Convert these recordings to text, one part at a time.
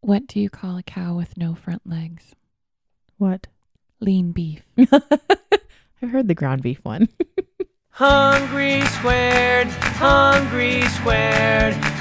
What do you call a cow with no front legs? What? Lean beef. I've heard the ground beef one. Hungry Squared,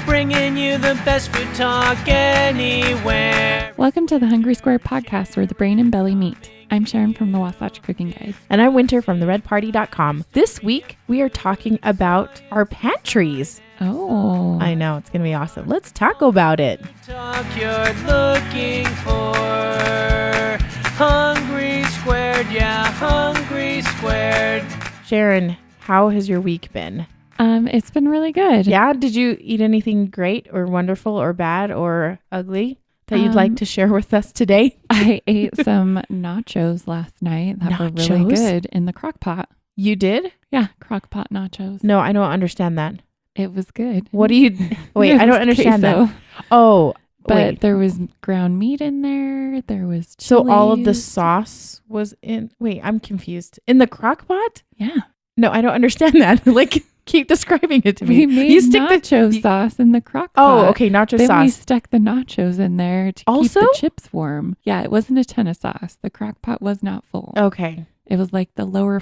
bringing you the best food talk anywhere. Welcome to the Hungry Square podcast where the brain and belly meet. I'm Sharon from the Wasatch Cooking Guide. And I'm Winter from theredparty.com. This week, we are talking about our pantries. Oh. I know, it's going to be awesome. Let's talk about it. Talk you're looking for. Hungry Squared, yeah, Hungry Squared. Sharon, how has your week been? It's been really good. Yeah, did you eat anything great or wonderful or bad or ugly that you'd like to share with us today? I ate some nachos last night that were really good in the crock pot. You did? Yeah, crock pot nachos. No, I don't understand that. It was good. What do you... Wait, I don't understand that. Oh, but wait. there was ground meat in there. There was chilies. So all of the sauce was in... Wait, I'm confused. In the crock pot? Yeah. No, I don't understand that. Like, keep describing it to me. We made nacho sauce in the crock pot. Oh, okay, nacho sauce. Then we stuck the nachos in there to keep Also? the chips warm. Yeah, it wasn't a ton of sauce. The crock pot was not full. Okay. It was like the lower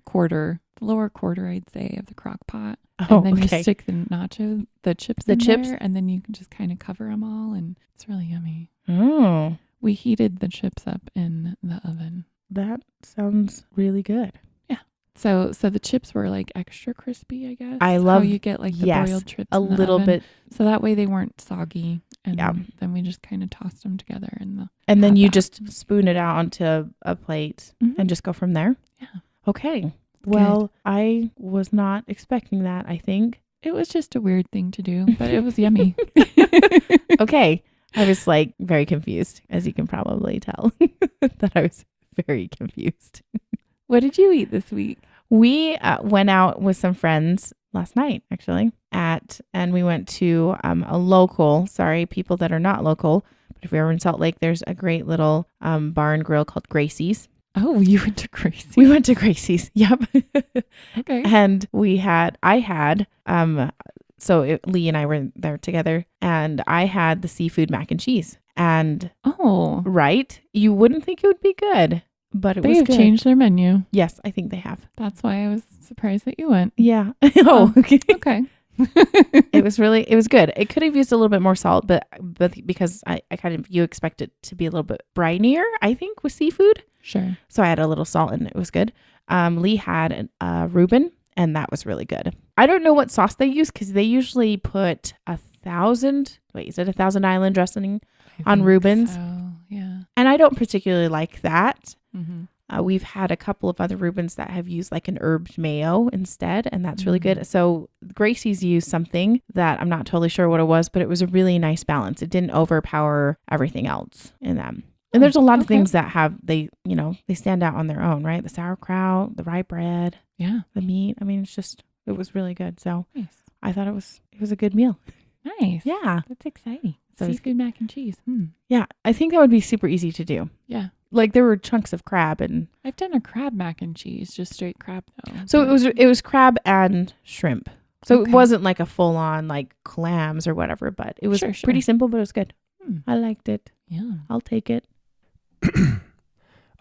quarter, I'd say, of the crock pot. Oh, and then okay. you stick the chips in there, and then you can just kind of cover them all, and it's really yummy. Oh, We heated the chips up in the oven. that sounds really good. So the chips were like extra crispy, I guess. I love- how you get like the yes, broiled chips A in the little oven. bit. So that way they weren't soggy. And Yeah. then we just kind of tossed them together in the And then hot you bath. just spoon it out onto a plate Mhm. and just go from there? Yeah. Okay. Well, I was not expecting that, I think. It was just a weird thing to do, but it was yummy. Okay. I was like very confused, as you can probably tell, that I was very confused. What did you eat this week? We went out with some friends last night, actually, and we went to a local, sorry, people that are not local, but if you're ever in Salt Lake, there's a great little bar and grill called Gracie's. Oh, you went to Crazy. We went to Gracie's, yep. Okay. And Lee and I were there together, and I had the seafood mac and cheese. And, Oh, right, you wouldn't think it would be good, but it they was have good. changed their menu. Yes, I think they have. That's why I was surprised that you went. Yeah. Oh, okay. Okay. It was good. It could have used a little bit more salt, but because you expect it to be a little bit brinier, I think, with seafood. Sure. So I had a little salt and it was good. Lee had a Reuben, and that was really good. I don't know what sauce they use because they usually put 1,000 Island dressing on Reubens. So, yeah. And I don't particularly like that. Mm-hmm. We've had a couple of other Reubens that have used like an herbed mayo instead, and that's really good. So Gracie's used something that I'm not totally sure what it was, but it was a really nice balance. It didn't overpower everything else in them. And there's a lot of things that they stand out on their own, right? The sauerkraut, the rye bread, Yeah. the meat. I mean, it was really good. So Nice. I thought it was a good meal. Nice. Yeah. That's exciting. So it's- Seafood mac and cheese. Yeah. I think that would be super easy to do. Yeah. Like there were chunks of crab and I've done a crab mac and cheese, just straight crab though. so it was crab and shrimp. So Okay. it wasn't like a full on like clams or whatever, but it was Sure. pretty simple, but it was good. Hmm. I liked it. Yeah. I'll take it.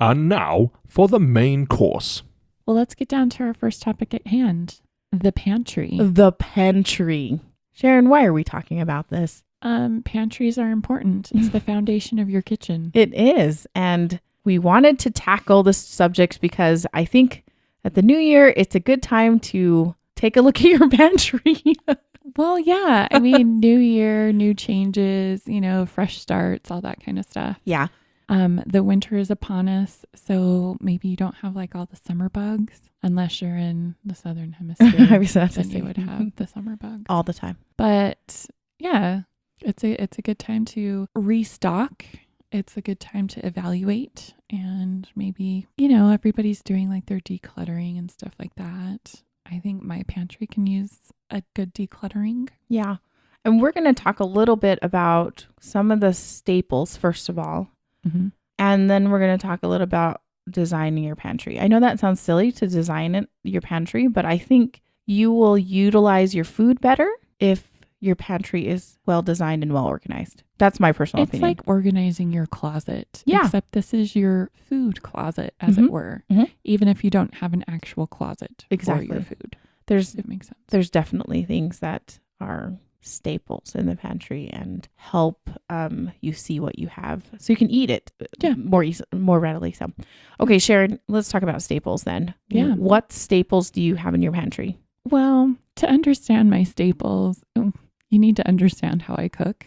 And now for the main course. Well, let's get down to our first topic at hand, the pantry. The pantry. Sharon, why are we talking about this? Pantries are important. It's the foundation of your kitchen. It is. And we wanted to tackle this subject because I think at the new year, it's a good time to take a look at your pantry. Well, yeah. I mean, new year, new changes, fresh starts, all that kind of stuff. Yeah. The winter is upon us, so maybe you don't have like all the summer bugs unless you're in the southern hemisphere. I was about to then say you would have the summer bugs. all the time. But yeah, it's a good time to restock. It's a good time to evaluate, and maybe, everybody's doing like their decluttering and stuff like that. I think my pantry can use a good decluttering. Yeah. And we're going to talk a little bit about some of the staples, first of all. Mm-hmm. And then we're going to talk a little about designing your pantry. I know that sounds silly to design your pantry, but I think you will utilize your food better if your pantry is well designed and well organized. That's my personal It's opinion. like organizing your closet. Yeah. Except this is your food closet, as it were. Mhm. Even if you don't have an actual closet for Exactly. your food. There's It makes sense. there's definitely things that are staples in the pantry and help you see what you have so you can eat it more readily. So, okay, Sharon, let's talk about staples then. Yeah. What staples do you have in your pantry? Well, to understand my staples, you need to understand how I cook.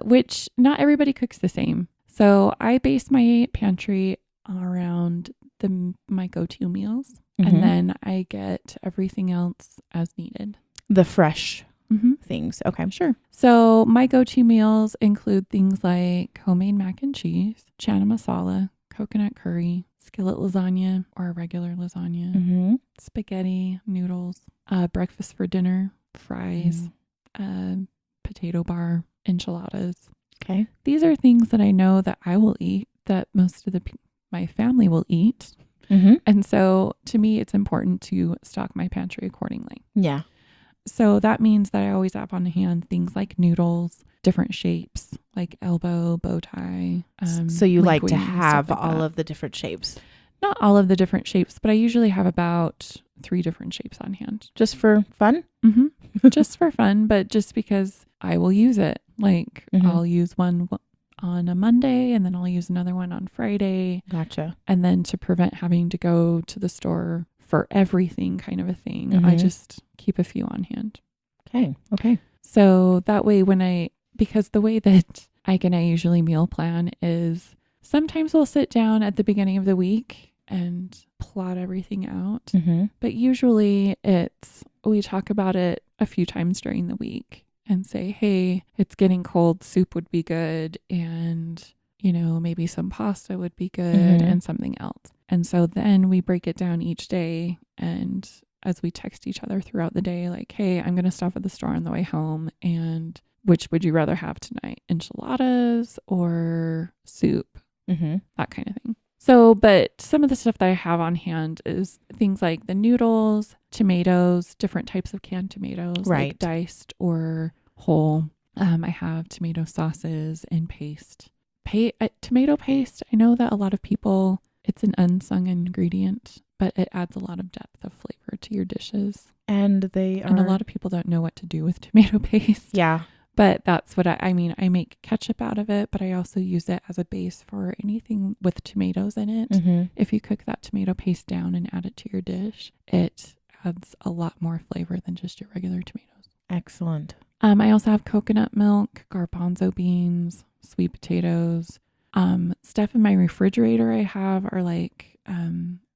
Which not everybody cooks the same. So I base my pantry around my go-to meals, and then I get everything else as needed. The fresh things. Okay. Sure. So my go-to meals include things like homemade mac and cheese, chana masala, coconut curry, skillet lasagna or regular lasagna, spaghetti, noodles, breakfast for dinner, fries, potato bar, enchiladas. Okay. These are things that I know that I will eat, that most of my family will eat. And so to me, it's important to stock my pantry accordingly. Yeah. So that means that I always have on hand things like noodles, different shapes, like elbow, bow tie. So you like to linguine, stuff have like all that. of the different shapes. Not all of the different shapes, but I usually have about 3 different shapes on hand. Just for fun? Just for fun, but just because I will use it. Like I'll use one on a Monday and then I'll use another one on Friday. Gotcha. And then to prevent having to go to the store for everything kind of a thing, I just keep a few on hand. Okay. So that way because the way that Ike and I usually meal plan is sometimes we'll sit down at the beginning of the week and plot everything out. But usually we talk about it a few times during the week and say, hey, it's getting cold, soup would be good. And, maybe some pasta would be good and something else. And so then we break it down each day. And as we text each other throughout the day, like, hey, I'm going to stop at the store on the way home. And which would you rather have tonight? Enchiladas or soup? That kind of thing. So, but some of the stuff that I have on hand is things like the noodles, tomatoes, different types of canned tomatoes, like diced or whole. I have tomato sauces and paste. Tomato paste, I know that a lot of people, it's an unsung ingredient, but it adds a lot of depth of flavor to your dishes. And a lot of people don't know what to do with tomato paste. Yeah. But that's what I mean. I make ketchup out of it, but I also use it as a base for anything with tomatoes in it. If you cook that tomato paste down and add it to your dish, it adds a lot more flavor than just your regular tomatoes. Excellent. I also have coconut milk, garbanzo beans, sweet potatoes. Stuff in my refrigerator I have are like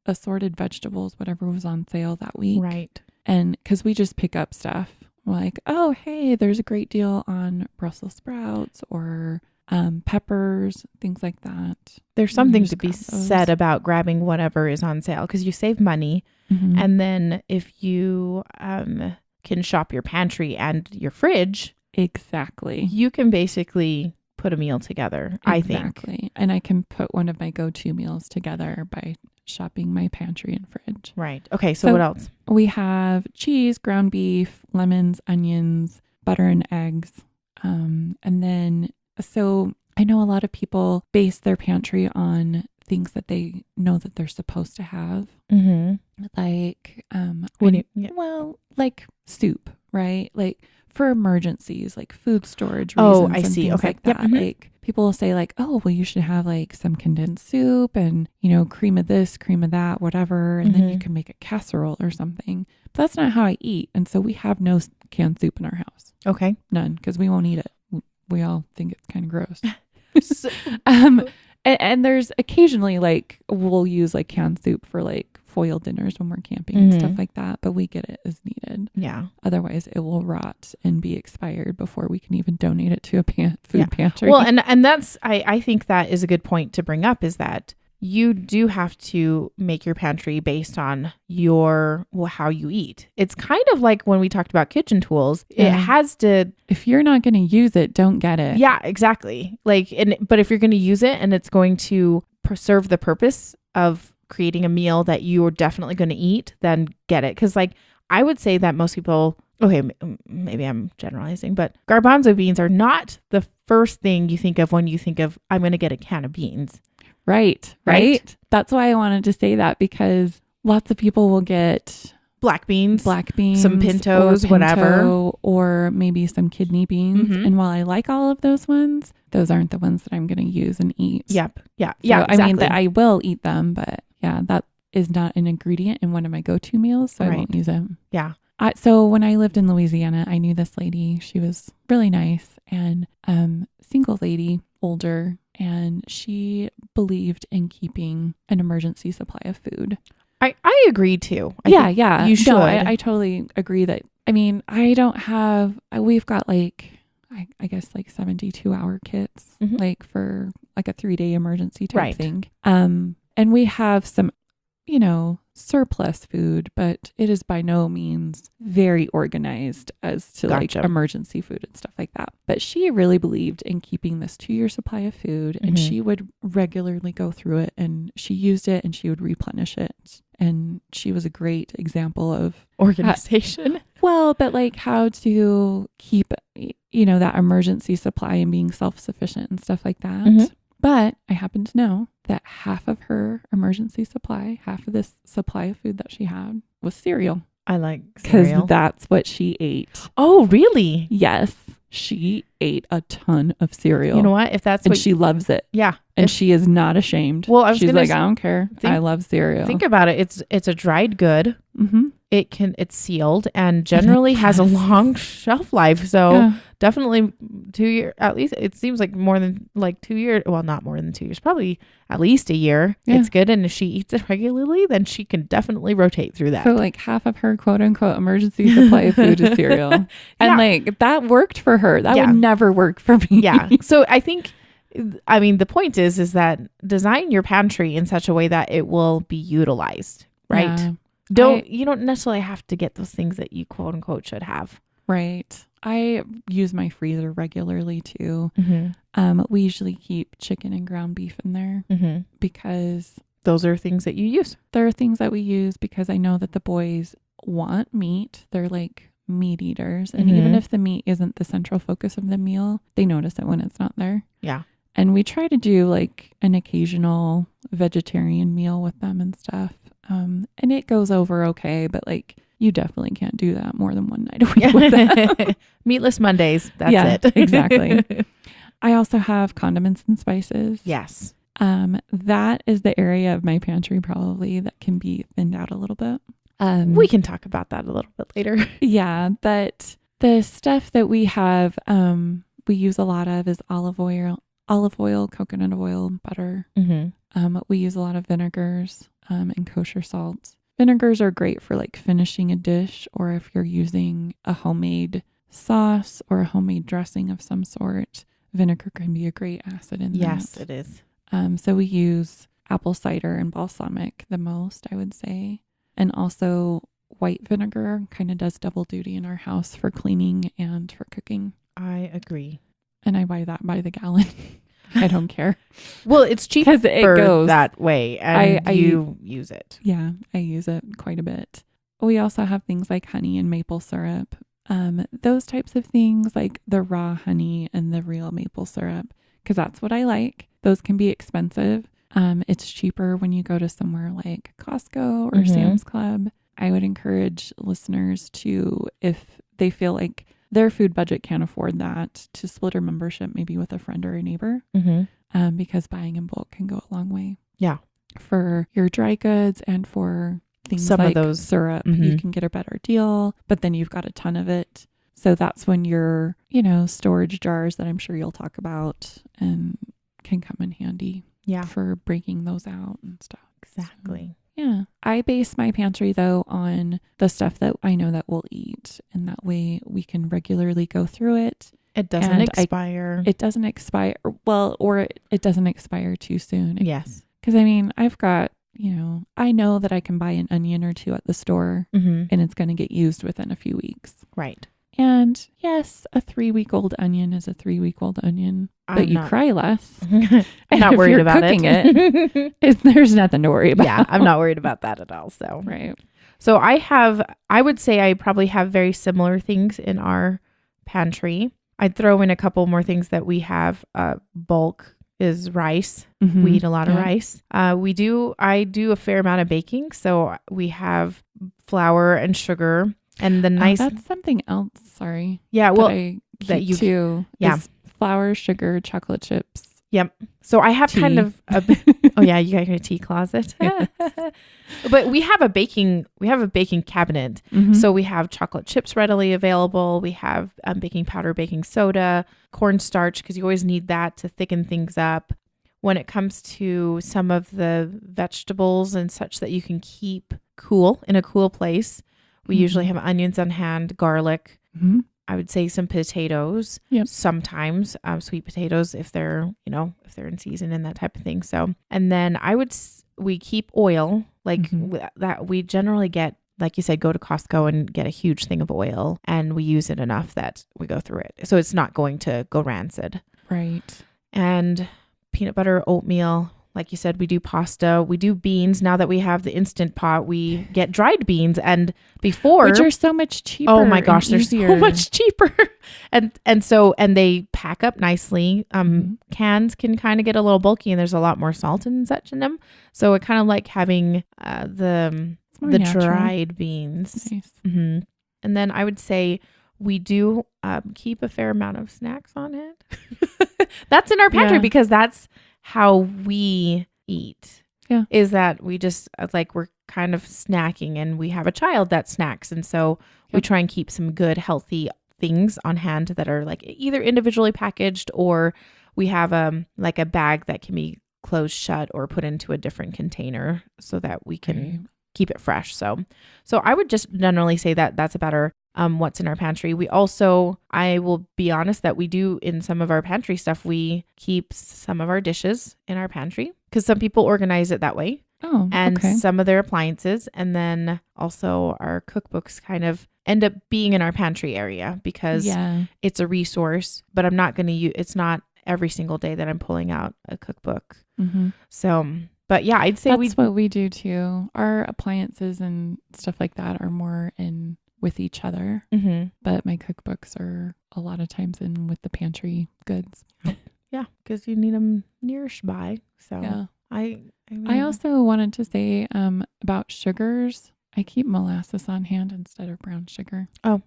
assorted vegetables, whatever was on sale that week. Right. And because we just pick up stuff. Like, oh, hey, there's a great deal on Brussels sprouts or peppers, things like that. There's something to be said about grabbing whatever is on sale because you save money. And then if you can shop your pantry and your fridge. Exactly. You can basically put a meal together, I think. Exactly. And I can put one of my go-to meals together by shopping my pantry and fridge. Right. Okay. So what else? We have cheese, ground beef, lemons, onions, butter, and eggs. And then, so I know a lot of people base their pantry on things that they know that they're supposed to have. Like, like soup, right? Like for emergencies, like food storage reasons. Oh, I see. Things Okay. like that. Like people will say like, oh, well, you should have like some condensed soup and, cream of this, cream of that, whatever. And then you can make a casserole or something. But that's not how I eat. And so we have no canned soup in our house. Okay. None, because we won't eat it. We all think it's kind of gross. And there's occasionally like we'll use like canned soup for like foil dinners when we're camping and stuff like that, but we get it as needed. Yeah. Otherwise it will rot and be expired before we can even donate it to a food pantry. Well, and that's, I think that is a good point to bring up, is that you do have to make your pantry based on how you eat. It's kind of like when we talked about kitchen tools, it has to. If you're not going to use it, don't get it. Yeah, exactly. But if you're going to use it and it's going to serve the purpose of creating a meal that you're definitely going to eat, then get it. Because I would say that most people okay, maybe I'm generalizing, but garbanzo beans are not the first thing you think of when you think of, I'm going to get a can of beans. Right. That's why I wanted to say that, because lots of people will get Black beans, some pintos, or whatever. Or maybe some kidney beans. Mhm. And while I like all of those ones, those aren't the ones that I'm going to use and eat. Yep. Yeah. So, Exactly. I mean, that I will eat them, but yeah, that is not an ingredient in one of my go-to meals, so I won't use them. Yeah. So when I lived in Louisiana, I knew this lady. She was really nice and single lady, older, and she believed in keeping an emergency supply of food. I agree too. Yeah. You should. No, I totally agree that, I mean, we've got like, I guess like 72-hour kits, Mhm. like for like a 3-day emergency type Right. thing. And we have some, surplus food, but it is by no means very organized as to Gotcha. like emergency food and stuff like that. But she really believed in keeping this 2-year supply of food, and Mhm. she would regularly go through it, and she used it and she would replenish it. And she was a great example of Organization. but like how to keep, that emergency supply and being self-sufficient and stuff like that. Mhm. But I happen to know that half of her emergency supply, half of this supply of food that she had was cereal. I like Because cereal. that's what she ate. Oh, really? Yes, she ate a ton of cereal. You know what? If that's and what she loves it. yeah. And If- she is not ashamed. Well, I was She's gonna like, I don't care. I love cereal. think about it. It's a dried good. Mm-hmm. It's sealed and generally has a Yes. long shelf life. So Yeah. definitely 2 years, at least it seems like more than like 2 years. Well, not more than 2 years, probably at least a year. Yeah. It's good. And if she eats it regularly, then she can definitely rotate through that. So like half of her quote unquote emergency supply of food is cereal. And Yeah. like that worked for her. That Yeah. would never work for me. Yeah. So I think, the point is that design your pantry in such a way that it will be utilized, right? Yeah. You don't necessarily have to get those things that you quote unquote should have. Right. I use my freezer regularly too. Mm-hmm. We usually keep chicken and ground beef in there Mm-hmm. because Those are things that you use. there are things that we use because I know that the boys want meat. They're like meat eaters. And even Mhm. if the meat isn't the central focus of the meal, they notice it when it's not there. Yeah. And we try to do like an occasional vegetarian meal with them and stuff. And it goes over okay, but like you definitely can't do that more than one night a week with them. Meatless Mondays. That's Yeah, it. exactly. I also have condiments and spices. Yes. That is the area of my pantry probably that can be thinned out a little bit. We can talk about that a little bit later. Yeah, but the stuff that we have, we use a lot of is olive oil, coconut oil, butter. Mm-hmm. We use a lot of vinegars and kosher salts. Vinegars are great for like finishing a dish, or if you're using a homemade sauce or a homemade dressing of some sort, vinegar can be a great acid in Yes, that. it is. So we use apple cider and balsamic the most, I would say. And also white vinegar kind of does double duty in our house for cleaning and for cooking. I agree. And I buy that by the gallon. I don't care. Well, it's cheaper Because it goes that way, and I you use it. Yeah, I use it quite a bit. We also have things like honey and maple syrup. Those types of things, like the raw honey and the real maple syrup, because that's what I like. Those can be expensive. It's cheaper when you go to somewhere like Costco or Mhm. Sam's Club. I would encourage listeners to, if they feel like their food budget can't afford that, to split a membership maybe with a friend or a neighbor, Mm-hmm. because buying in bulk can go a long way. Yeah. For your dry goods and for things Some of like those- syrup, Mhm. you can get a better deal, but then you've got a ton of it. So that's when your, storage jars that I'm sure you'll talk about and can come in handy Yeah. for breaking those out and stuff. Exactly. Yeah. I base my pantry though on the stuff that I know that we'll eat. And that way we can regularly go through it. It doesn't And expire. It doesn't expire. Well, or it doesn't expire too soon. Yes. Because I mean, I've got, I know that I can buy an onion or two at the store Mm-hmm. and it's going to get used within a few weeks. Right. And yes, a 3-week-old onion is a 3-week-old onion, but you cry less. I'm not If worried you're about cooking it. There's nothing to worry about. Yeah, I'm not worried about that at all. So Right. So I would say I probably have very similar things in our pantry. I'd throw in a couple more things that we have. Bulk is rice. Mhm. We eat a lot of Yeah. rice. I do a fair amount of baking. So we have flour and sugar and the nice. That's something else. Sorry. Yeah. Well, I that keep you- too. yeah. Is flour, sugar, chocolate chips. yep. So I have kind Tea. of oh yeah, you got your tea closet. But we have a baking cabinet. Mhm. So we have chocolate chips readily available. We have baking powder, baking soda, cornstarch, because you always need that to thicken things up. When it comes to some of the vegetables and such that you can keep cool in a cool place, we usually have onions on hand, garlic. Mhm. I would say some potatoes. Yep. Sometimes sweet potatoes if they're in season and that type of thing. So, and then we keep oil that we generally get, like you said, go to Costco and get a huge thing of oil, and we use it enough that we go through it. So it's not going to go rancid. Right. And peanut butter, oatmeal. Like you said, we do pasta, we do beans. Now that we have the Instant Pot, we get dried beans. And before, Which are so much cheaper. oh my gosh, and they're easier. so much cheaper. and they pack up nicely. Cans can kind of get a little bulky, and there's a lot more salt and such in them. So it kind of like having the more natural. dried beans. Nice. hmm And then I would say we do keep a fair amount of snacks on it. That's in our pantry Yeah. because that's how we eat. Yeah. Is that we just we're kind of snacking, and we have a child that snacks. And so we Yep. try and keep some good, healthy things on hand that are like either individually packaged, or we have a bag that can be closed shut or put into a different container so that we can Right. keep it fresh. So I would just generally say that that's about our what's in our pantry. We also, I will be honest that we do in some of our pantry stuff, we keep some of our dishes in our pantry because some people organize it that way, Oh, and okay. some of their appliances. And then also our cookbooks kind of end up being in our pantry area because Yeah. it's a resource, but I'm not going to use, it's not every single day that I'm pulling out a cookbook. Mm-hmm. So, but yeah, I'd say That's what we do too. Our appliances and stuff like that are more in with each other, but my cookbooks are a lot of times in with the pantry goods. yeah, because you need them nourished by. So Yeah. I also wanted to say about sugars. I keep molasses on hand instead of brown sugar. Oh.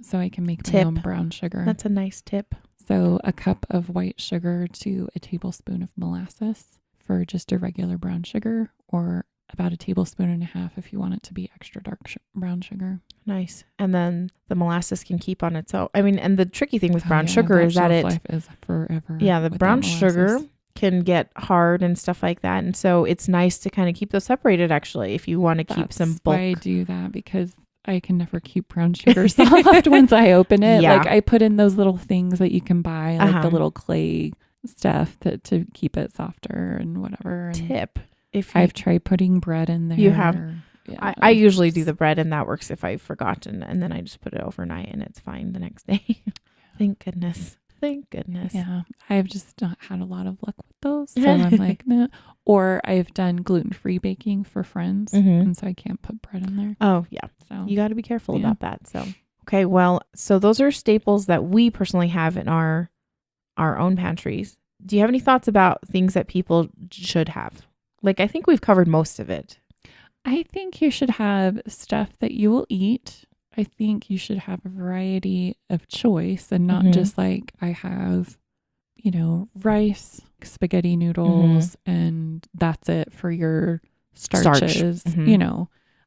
So I can make my Tip. own brown sugar. That's a nice tip. So a cup of white sugar to a tablespoon of molasses for just a regular brown sugar, or about a tablespoon and a half if you want it to be extra dark brown sugar. Nice. And then the molasses can keep on its own. I mean, and the tricky thing with Oh, brown yeah, sugar is that shelf it, life is forever. yeah, the with that brown molasses. sugar can get hard and stuff like that. And so it's nice to kind of keep those separated actually if you want to keep some That's bulk. why I do that, because I can never keep brown sugar soft once I open it. Yeah. Like I put in those little things that you can buy, like the Uh-huh. little clay stuff to keep it softer and whatever. And Tip. If you, I've tried putting bread in there. You have. Yeah, I usually do the bread, and that works if I've forgotten, and then I just put it overnight and it's fine the next day. Thank goodness. Thank goodness. Yeah, I've just not had a lot of luck with those. So I'm like, nah. Or I've done gluten-free baking for friends, and so I can't put bread in there. Oh, yeah. So You got to be careful Yeah. about that. So, okay. Well, so those are staples that we personally have in our own pantries. Do you have any thoughts about things that people should have? Like, I think we've covered most of it. I think you should have stuff that you will eat. I think you should have a variety of choice and not just like I have, rice, spaghetti noodles, and that's it for your starches.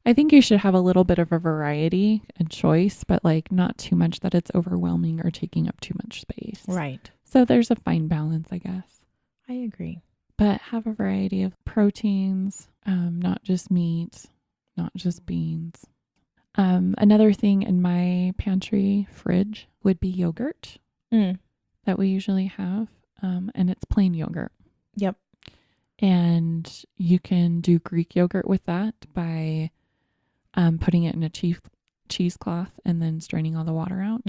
I think you should have a little bit of a variety and choice, but like not too much that it's overwhelming or taking up too much space. Right. So there's a fine balance, I guess. I agree. But have a variety of proteins, not just meat, not just beans. Another thing in my pantry fridge would be yogurt that we usually have, and it's plain yogurt. Yep. And you can do Greek yogurt with that by putting it in a cheesecloth and then straining all the water out.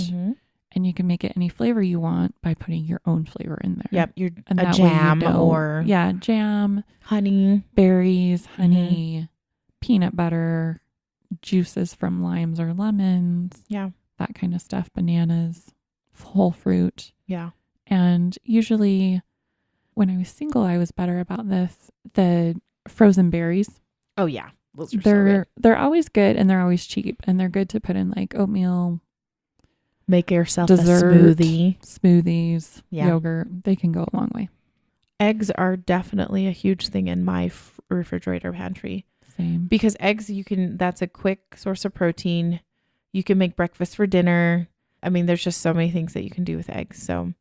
And you can make it any flavor you want by putting your own flavor in there. Yep. And A that way you jam know- or jam, honey. berries, honey, peanut butter, juices from limes or lemons, Yeah. that kind of stuff, bananas, whole fruit. Yeah. And usually when I was single, I was better about this. The frozen berries, Oh, yeah. Those are so good. they're always good and they're always cheap and they're good to put in like oatmeal, Make yourself dessert, a smoothie. smoothies, Yeah. yogurt. They can go a long way. Eggs are definitely a huge thing in my refrigerator pantry Same. because eggs, that's a quick source of protein. You can make breakfast for dinner. I mean, there's just so many things that you can do with eggs. So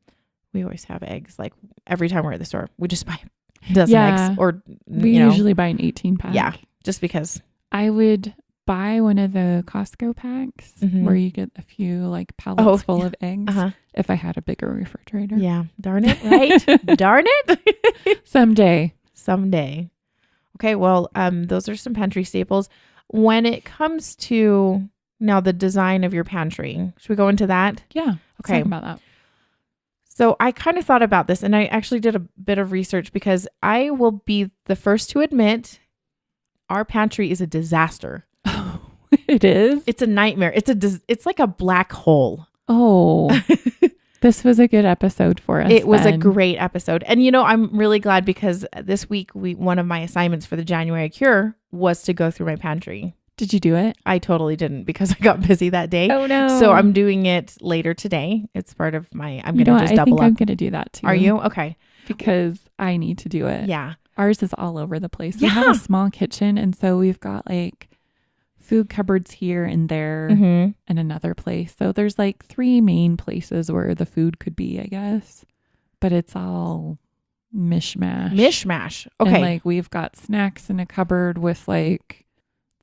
we always have eggs. Like every time we're at the store, we just buy a dozen eggs or, we usually buy an 18 pack. Yeah. Just because. I would buy one of the Costco packs where you get a few like pallets full of eggs if I had a bigger refrigerator. Yeah. Darn it. Right. Darn it. Someday. Okay. Well, those are some pantry staples. When it comes to now the design of your pantry, should we go into that? Yeah. Let's Okay. talk about that. So I kind of thought about this and I actually did a bit of research because I will be the first to admit our pantry is a disaster. It is? It's a nightmare. It's like a black hole. Oh, this was a good episode for us. It was a then. great episode. And I'm really glad because this week one of my assignments for the January cure was to go through my pantry. Did you do it? I totally didn't because I got busy that day. Oh no. So I'm doing it later today. It's part of my, I'm going to just I double think up. I'm going to do that too. Are you? Okay. Because I need to do it. Yeah. Ours is all over the place. We have a small kitchen. And so we've got like food cupboards here and there and another place. So there's like 3 main places where the food could be, I guess. But it's all mishmash. Okay. And like we've got snacks in a cupboard with like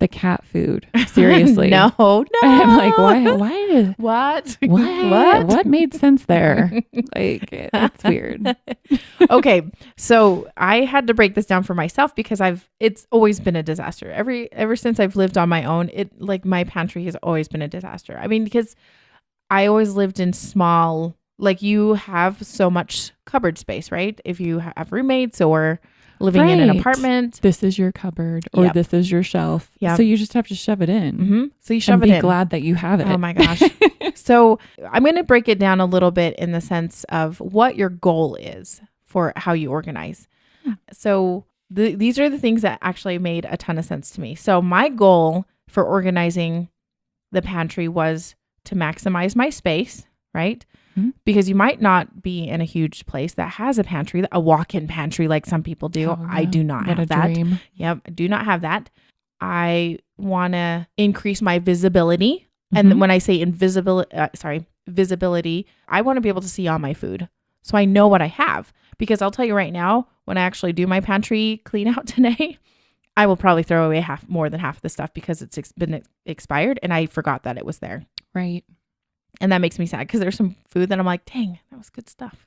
the cat food. Seriously. No. I'm like, why What? what made sense there? Like it's weird. Okay. So I had to break this down for myself because it's always been a disaster. Ever since I've lived on my own, my pantry has always been a disaster. I mean, because I always lived in small, like you have so much cupboard space, right? If you have roommates or living in an apartment. This is your cupboard or this is your shelf. Yep. So you just have to shove it in. So you shove and it in. be glad that you have it. Oh my gosh. So I'm going to break it down a little bit in the sense of what your goal is for how you organize. So these are the things that actually made a ton of sense to me. So my goal for organizing the pantry was to maximize my space, right? Because you might not be in a huge place that has a pantry, a walk-in pantry like some people do. Oh, I do not have that. Dream. Yep, I do not have that. I want to increase my visibility. And when I say visibility, I want to be able to see all my food. So I know what I have. Because I'll tell you right now, when I actually do my pantry clean out today, I will probably throw away more than half of the stuff because it's been expired and I forgot that it was there. Right. And that makes me sad because there's some food that I'm like, dang, that was good stuff.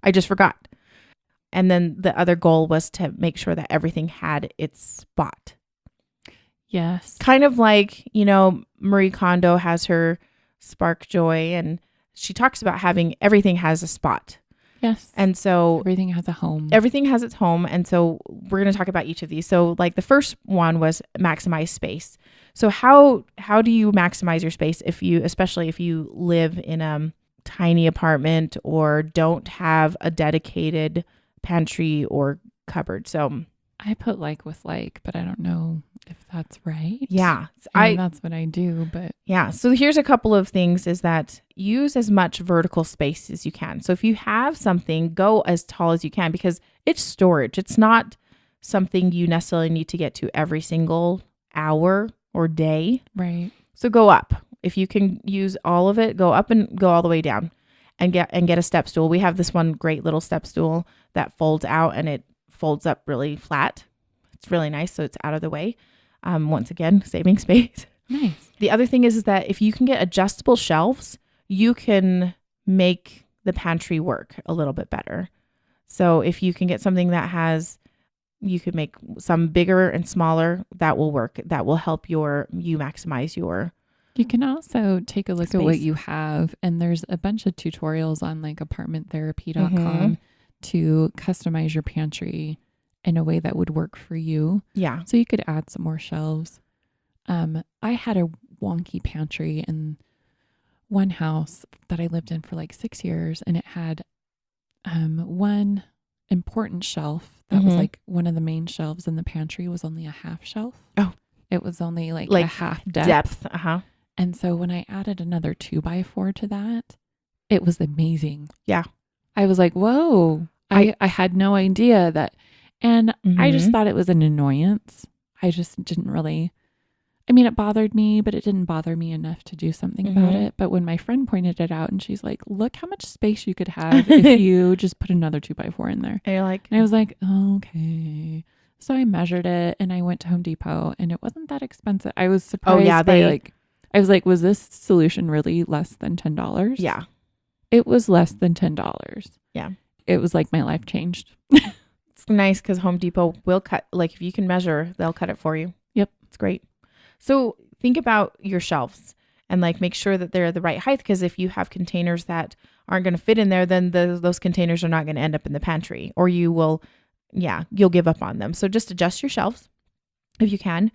I just forgot. And then the other goal was to make sure that everything had its spot. Yes. Kind of like, Marie Kondo has her Spark Joy and she talks about having everything has a spot. Yes. And so everything has a home. Everything has its home. And so we're going to talk about each of these. So like the first one was maximize space. So how do you maximize your space especially if you live in a tiny apartment or don't have a dedicated pantry or cupboard? So I put like with like, but I don't know if that's right. Yeah. I mean, that's what I do, but yeah. So here's a couple of things is that use as much vertical space as you can. So if you have something, go as tall as you can because it's storage. It's not something you necessarily need to get to every single hour or day. Right. So go up. If you can use all of it, go up and go all the way down and get a step stool. We have this one great little step stool that folds out and it folds up really flat. It's really nice. So it's out of the way. Once again, saving space. Nice. The other thing is that if you can get adjustable shelves, you can make the pantry work a little bit better. So if you can get something you could make some bigger and smaller, that will work. That will help you maximize your. You can also take a look space. at what you have. And there's a bunch of tutorials on like apartmenttherapy.com to customize your pantry in a way that would work for you. Yeah. So you could add some more shelves. I had a wonky pantry in one house that I lived in for like 6 years, and it had one important shelf that was like one of the main shelves in the pantry was only a half shelf. Oh. It was only like a half depth. Uh-huh. And so when I added another 2x4 to that, it was amazing. Yeah. I was like, whoa, I had no idea that. And I just thought it was an annoyance. I just didn't really, I mean, it bothered me, but it didn't bother me enough to do something about it. But when my friend pointed it out and she's like, look how much space you could have if you just put another 2x4 in there. And you're like, And I was like, okay. So I measured it and I went to Home Depot and it wasn't that expensive. I was surprised by I was like, was this solution really less than $10? yeah. It was less than $10. Yeah. It was like my life changed. It's nice because Home Depot will cut, like if you can measure, they'll cut it for you. Yep. It's great. So think about your shelves and like make sure that they're the right height, because if you have containers that aren't going to fit in there, then those containers are not going to end up in the pantry, or you will, you'll give up on them. So just adjust your shelves if you can,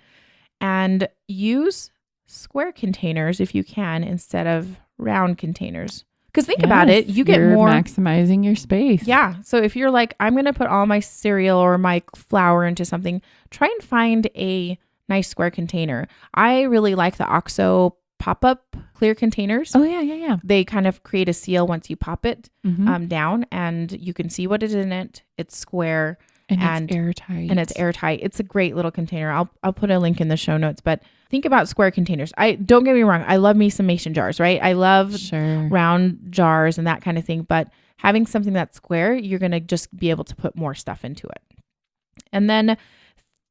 and use square containers if you can instead of round containers. Because think about it, you get more maximizing your space. Yeah. So if you're like, I'm going to put all my cereal or my flour into something, try and find a nice square container. I really like the OXO pop-up clear containers. Oh, yeah. They kind of create a seal once you pop it down, and you can see what is in it. It's square and it's airtight. It's a great little container. I'll put a link in the show notes, but think about square containers. Don't get me wrong. I love me some mason jars, right? I love round jars and that kind of thing, but having something that's square, you're going to just be able to put more stuff into it. And then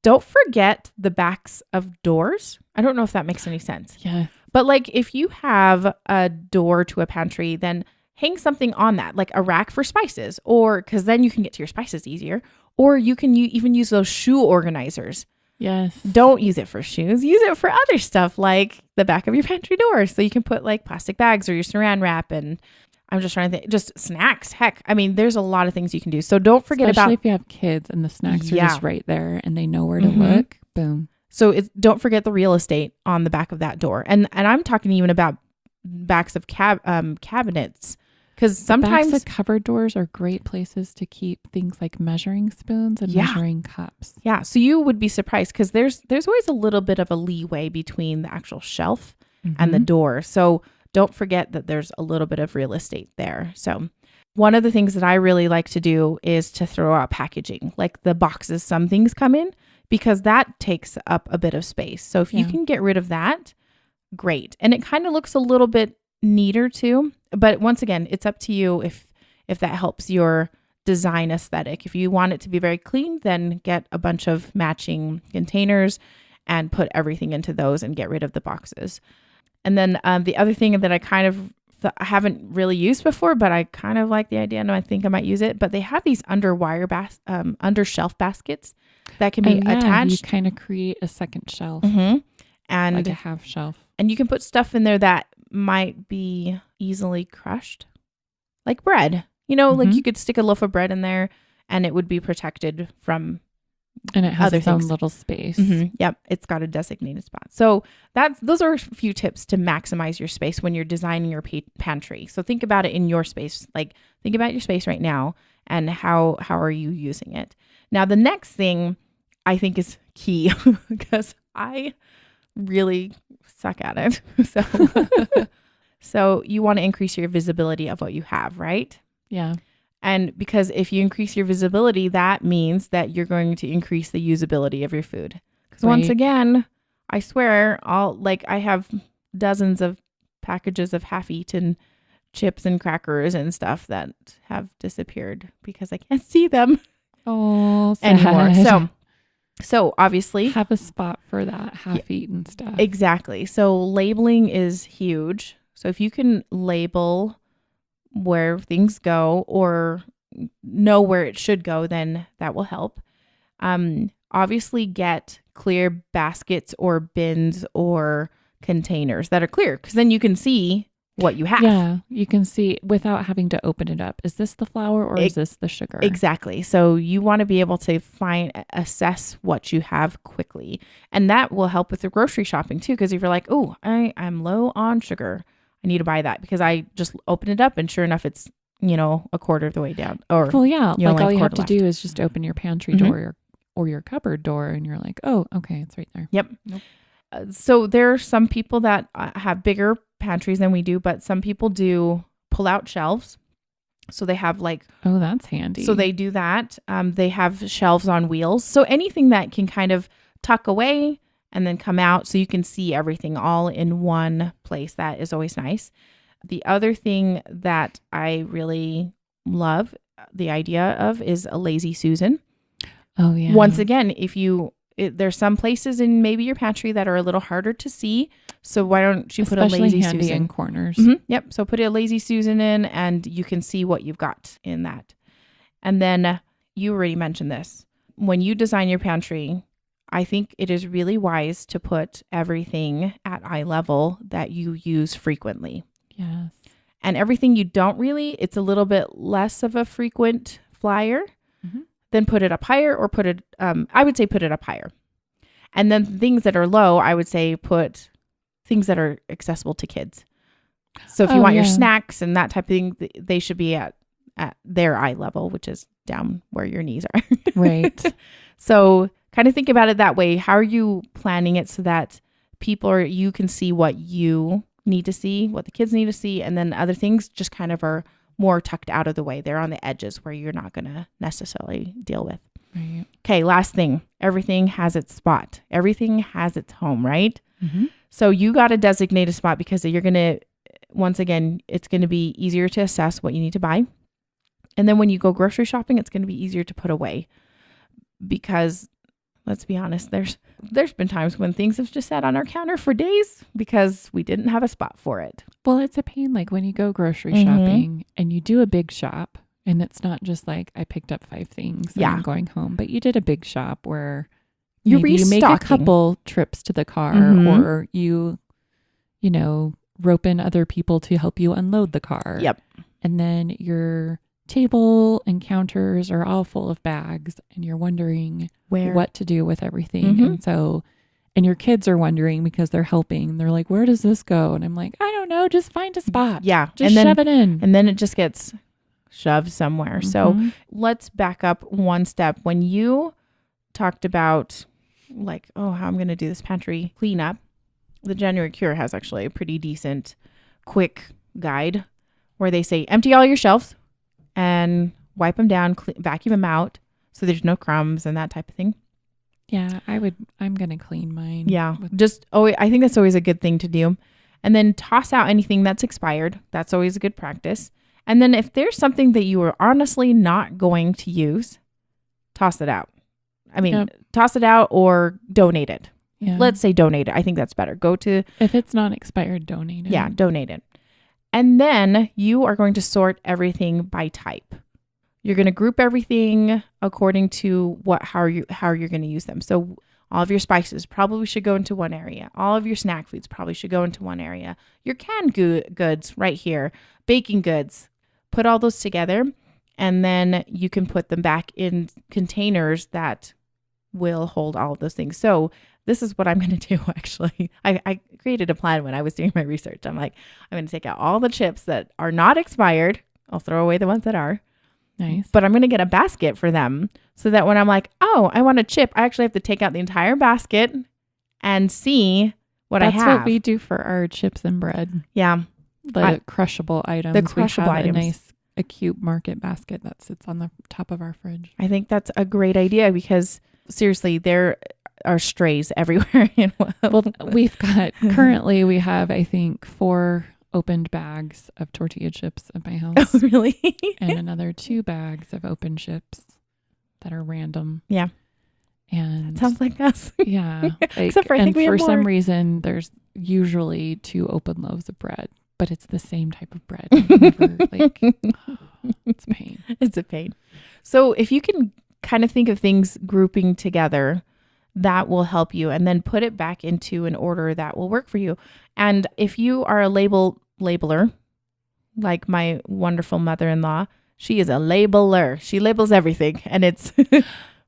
don't forget the backs of doors. I don't know if that makes any sense. Yeah. But like if you have a door to a pantry, then hang something on that, like a rack for spices, or because then you can get to your spices easier. Or you can even use those shoe organizers. Yes. Don't use it for shoes. Use it for other stuff like the back of your pantry door. So you can put like plastic bags or your saran wrap. And I'm just trying to think, just snacks. Heck, I mean, there's a lot of things you can do. So don't forget Especially if you have kids and the snacks are just right there and they know where to look. Boom. So don't forget the real estate on the back of that door. And I'm talking even about backs of cabinets. Because sometimes backs of cupboard doors are great places to keep things like measuring spoons and measuring cups. Yeah. So you would be surprised because there's always a little bit of a leeway between the actual shelf and the door. So don't forget that there's a little bit of real estate there. So one of the things that I really like to do is to throw out packaging, like the boxes some things come in, because that takes up a bit of space. So if you can get rid of that, great. And it kind of looks a little bit neater too. But once again, it's up to you if that helps your design aesthetic. If you want it to be very clean, then get a bunch of matching containers and put everything into those and get rid of the boxes. And then the other thing that I kind of I haven't really used before, but I kind of like the idea and I think I might use it. But they have these under shelf baskets that can be attached. You kind of create a second shelf, and like a half shelf. And you can put stuff in there that might be easily crushed, like bread. Like you could stick a loaf of bread in there and it would be protected from and it has other its own things. little space. Yep. It's got a designated spot. So those are a few tips to maximize your space when you're designing your pantry. So think about it in your space. Like think about your space right now and how are you using it? Now, the next thing I think is key because I really suck at it. So you want to increase your visibility of what you have, right? Yeah. And because if you increase your visibility, that means that you're going to increase the usability of your food. Because once again, I swear, I have dozens of packages of half-eaten chips and crackers and stuff that have disappeared because I can't see them anymore. So obviously have a spot for that half-eaten stuff. Exactly. So labeling is huge. So if you can label where things go or know where it should go, then that will help. Obviously get clear baskets or bins or containers that are clear, because then you can see what you have. Yeah, you can see without having to open it up. Is this the flour or is this the sugar? Exactly. So you want to be able to assess what you have quickly. And that will help with the grocery shopping too. Because if you're like, oh, I'm low on sugar, I need to buy that because I just open it up and sure enough, it's, a quarter of the way down. Or well, yeah, like all you have to left. do is just open your pantry door or your cupboard door and you're like, oh, okay, it's right there. Yep. Nope. So there are some people that have bigger pantries than we do, but some people do pull out shelves. So they have oh, that's handy. So they do that. They have shelves on wheels. So anything that can kind of tuck away and then come out so you can see everything all in one place. That is always nice. The other thing that I really love the idea of is a lazy Susan. Oh, yeah. Once again, there's some places in maybe your pantry that are a little harder to see. So why don't you put a lazy handy Susan in corners? Mm-hmm. Yep. So put a lazy Susan in and you can see what you've got in that. And then you already mentioned this. When you design your pantry, I think it is really wise to put everything at eye level that you use frequently. Yes. And everything you don't really, it's a little bit less of a frequent flyer. Mm-hmm. Then put it up higher or I would say put it up higher. And then things that are low, I would say put things that are accessible to kids. So if you want your snacks and that type of thing, they should be at their eye level, which is down where your knees are. Right. So kind of think about it that way. How are you planning it so that you can see what you need to see, what the kids need to see, and then other things just kind of are more tucked out of the way. They're on the edges where you're not going to necessarily deal with. Right. Okay, last thing. Everything has its spot. Everything has its home, right? Mm-hmm. So you got to designate a spot because you're going to, once again, it's going to be easier to assess what you need to buy. And then when you go grocery shopping, it's going to be easier to put away because let's be honest, there's been times when things have just sat on our counter for days because we didn't have a spot for it. Well, it's a pain like when you go grocery shopping and you do a big shop and it's not just like I picked up 5 things and I'm going home, but you did a big shop where you make a couple trips to the car or you rope in other people to help you unload the car. Yep. And then your table and counters are all full of bags and you're wondering what to do with everything. And your kids are wondering because they're helping. They're like, where does this go? And I'm like, I don't know. Just find a spot. Yeah. Just shove it in. And then it just gets shoved somewhere. So let's back up one step. When you talked about how I'm going to do this pantry cleanup, the January Cure has actually a pretty decent, quick guide where they say, empty all your shelves and wipe them down, vacuum them out so there's no crumbs and that type of thing. Yeah, I'm going to clean mine. Yeah. I think that's always a good thing to do. And then toss out anything that's expired. That's always a good practice. And then if there's something that you are honestly not going to use, toss it out. Toss it out or donate it. Yeah. Let's say donate it. I think that's better. If it's not expired, donate it. Yeah, donate it. And then you are going to sort everything by type. You're going to group everything according to how you're going to use them. So all of your spices probably should go into one area. All of your snack foods probably should go into one area. Your canned goods right here, baking goods, put all those together, and then you can put them back in containers that will hold all of those things. So this is what I'm going to do, actually. I created a plan when I was doing my research. I'm like, I'm going to take out all the chips that are not expired. I'll throw away the ones that are. Nice. But I'm going to get a basket for them so that when I'm like, oh, I want a chip, I actually have to take out the entire basket and see what I have. That's what we do for our chips and bread. Yeah. The crushable items. We have a nice, a cute market basket that sits on the top of our fridge. I think that's a great idea because seriously, there are strays everywhere. Well, we have, I think, 4 opened bags of tortilla chips at my house. Oh, really? And another 2 bags of open chips that are random. Yeah. And that sounds like us. Yeah. Except for I think we have more. For some reason, there's usually 2 open loaves of bread, but it's the same type of bread. It's a pain. It's a pain. So if you can kind of think of things grouping together, that will help you, and then put it back into an order that will work for you. And if you are a label labeler, like my wonderful mother-in-law. She is a labeler. She labels everything, and it's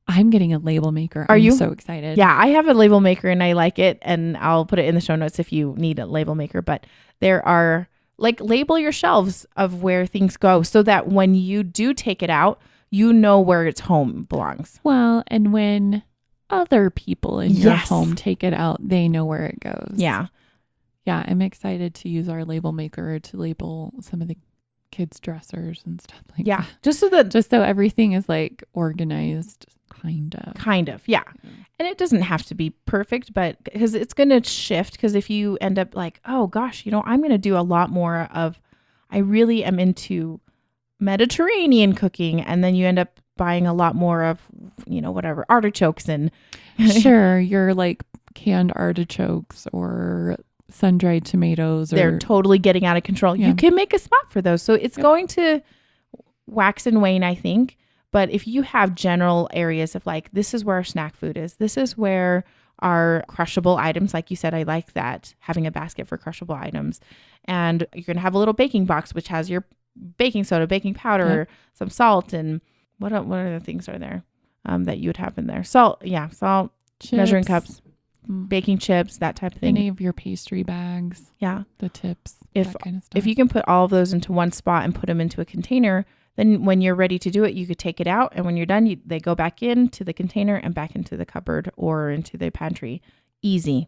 I'm getting a label maker. Are I'm you? so excited. yeah, I have a label maker and I like it, and I'll put it in the show notes if you need a label maker. But there are like label your shelves of where things go so that when you do take it out, you know where its home belongs. Well, and when other people in your Yes. home take it out, they know where it goes. Yeah. Yeah, I'm excited to use our label maker to label some of the kids' dressers and stuff like Yeah. that. Just so that Just so everything is like organized, kind of. yeah. And it doesn't have to be perfect, but because it's going to shift. Because if you end up like, oh gosh, I'm going to do a lot more of, I really am into Mediterranean cooking. And then you end up buying a lot more of, whatever, artichokes and Sure, you're like canned artichokes or sun-dried tomatoes. they're totally getting out of control. Yeah. You can make a spot for those. So it's Yep. going to wax and wane, I think. But if you have general areas of like, this is where our snack food is, this is where our crushable items, like you said, I like that, having a basket for crushable items. And you're going to have a little baking box, which has your baking soda, baking powder, some salt, and what other things are there that you would have in there? Salt, Chips, measuring cups, mm, baking chips, that type of thing. any of your pastry bags, Yeah. the tips, If- that kind of stuff. If you can put all of those into one spot and put them into a container, then when you're ready to do it, you could take it out. And when you're done, they go back into the container and back into the cupboard or into the pantry. Easy.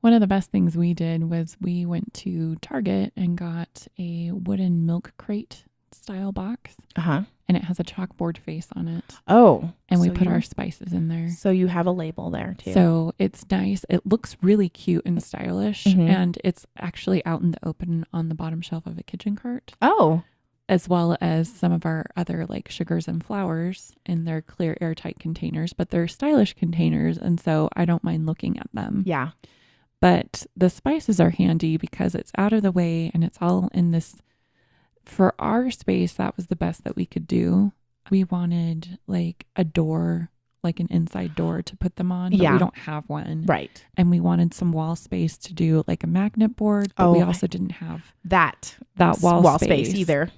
One of the best things we did was we went to Target and got a wooden milk crate style box, Uh-huh. and it has a chalkboard face on it. Oh. And we so put you- our spices in there. So you have a label there too. So it's nice. It looks really cute and stylish. Mhm. And it's actually out in the open on the bottom shelf of a kitchen cart, Oh. as well as some of our other like sugars and flours in their clear airtight containers, but they're stylish containers. And so I don't mind looking at them. Yeah. But the spices are handy because it's out of the way and it's all in this. For our space, that was the best that we could do. We wanted like a door, like an inside door to put them on, but Yeah. we don't have one. Right. And we wanted some wall space to do like a magnet board, but we Oh, also didn't have That wall space either.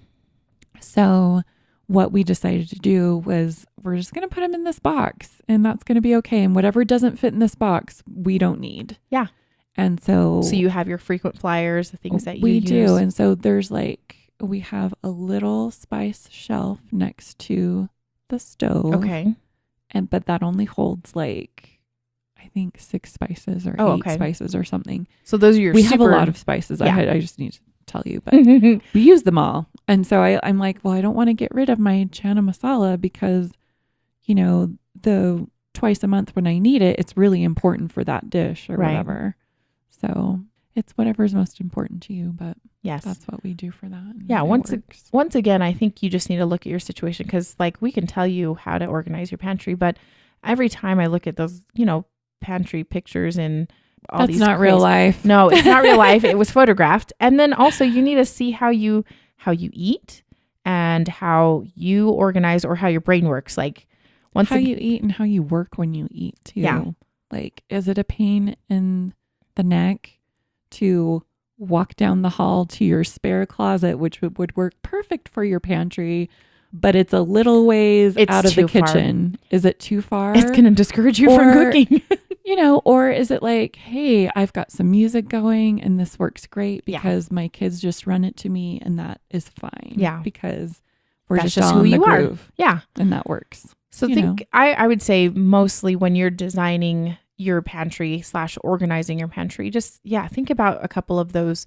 So what we decided to do was we're just going to put them in this box and that's going to be okay. And whatever doesn't fit in this box, we don't need. Yeah. And so You have your frequent flyers, the things that you we use. do. And so there's like, we have a little spice shelf next to the stove. Okay. But that only holds like, I think 6 spices or 8 okay. spices or something. So those are your We have a lot of spices. Yeah. I just need to tell you, but we use them all. And so I'm like, well, I don't want to get rid of my chana masala because, the twice a month when I need it, it's really important for that dish or Right. whatever. So it's whatever's most important to you, but Yes. that's what we do for that. and Yeah, it works. Once again, I think you just need to look at your situation because like we can tell you how to organize your pantry, but every time I look at those, pantry pictures and all That's these not real crazy- life. No, it's not real life. It was photographed. And then also you need to see how you eat and how you organize or how your brain works. Like How you eat and how you work when you eat too. Yeah. Like, is it a pain in the neck to walk down the hall to your spare closet, which would work perfect for your pantry, but it's a little ways It's out of the too far. kitchen? Is it too far? it's going to discourage you from Or- cooking. Or is it like, hey, I've got some music going and this works great Yeah. because my kids just run it to me and that is fine. Yeah. Because we're That's just just on who the you are. groove Yeah. and that works. So You I would say mostly when you're designing your pantry / organizing your pantry, just, think about a couple of those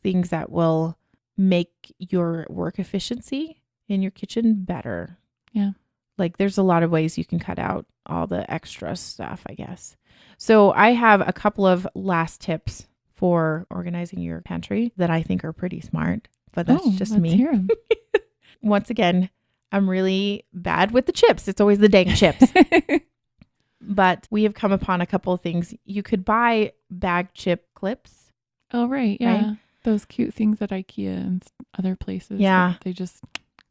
things that will make your work efficiency in your kitchen better. Yeah. Like there's a lot of ways you can cut out all the extra stuff, I guess. So I have a couple of last tips for organizing your pantry that I think are pretty smart, but that's just let's me. hear 'em. Once again, I'm really bad with the chips. It's always the dang chips. But we have come upon a couple of things. You could buy bag chip clips. Oh, right. Yeah. Right? Those cute things at IKEA and other places. Yeah. They just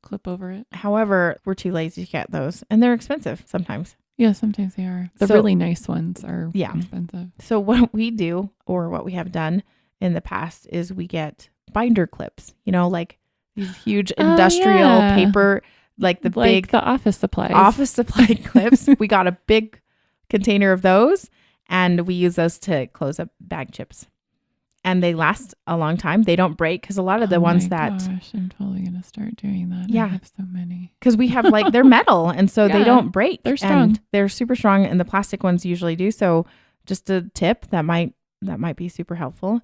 clip over it. However, we're too lazy to get those. And they're expensive sometimes. Yeah, sometimes they are. The So- really nice ones are Yeah. expensive. So what we do or what we have done in the past is we get binder clips, like these huge industrial paper, like the big the office supplies. office supply clips. We got a big container of those, and we use those to close up bag chips. And they last a long time. They don't break because a lot of the ones that I'm totally gonna start doing that. Yeah. I have so many because we have they're metal, and so they Yeah, don't break. they're strong. And they're super strong, and the plastic ones usually do. So just a tip that might be super helpful.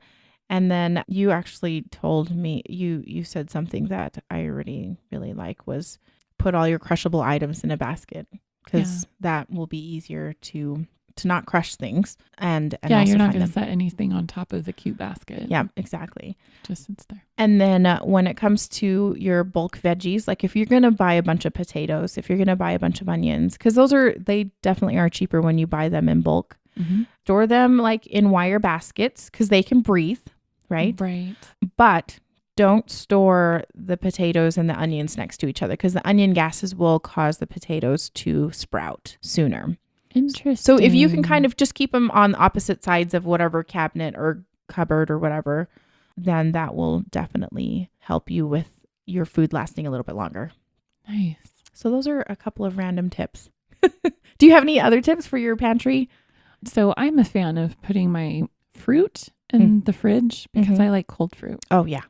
And then you actually told me you said something that I really like was put all your crushable items in a basket because that will be easier to not crush things and yeah, also you're not find going to them. set anything on top of the cute basket. Yeah, exactly. Just sits there. And then when it comes to your bulk veggies, like if you're going to buy a bunch of potatoes, if you're going to buy a bunch of onions, because they definitely are cheaper when you buy them in bulk. Mm-hmm. Store them like in wire baskets because they can breathe, right? Right. But don't store the potatoes and the onions next to each other because the onion gases will cause the potatoes to sprout sooner. Interesting. So if you can kind of just keep them on opposite sides of whatever cabinet or cupboard or whatever, then that will definitely help you with your food lasting a little bit longer. Nice. So those are a couple of random tips. Do you have any other tips for your pantry? So I'm a fan of putting my fruit in the fridge because Mhm. I like cold fruit. Oh, yeah.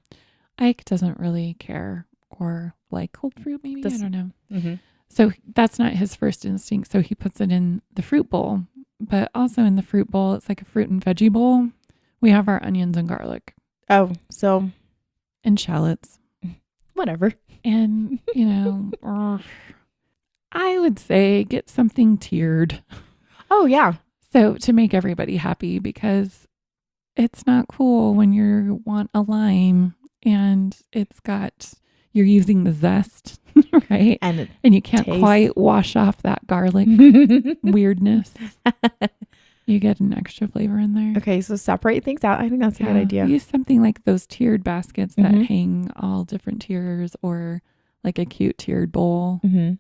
Ike doesn't really care or like cold fruit, maybe. I don't know. Mm-hmm. So that's not his first instinct. So he puts it in the fruit bowl. But also in the fruit bowl, it's like a fruit and veggie bowl. We have our onions and garlic Oh, so and shallots. whatever. And, I would say get something tiered. Oh, yeah. So to make everybody happy, because it's not cool when you want a lime and you're using the zest, right? And you can't taste. quite wash off that garlic weirdness. You get an extra flavor in there. Okay, so separate things out. I think that's a good Yeah, idea. Use something like those tiered baskets that Mhm. hang all different tiers, or like a cute tiered bowl, Mm-hmm.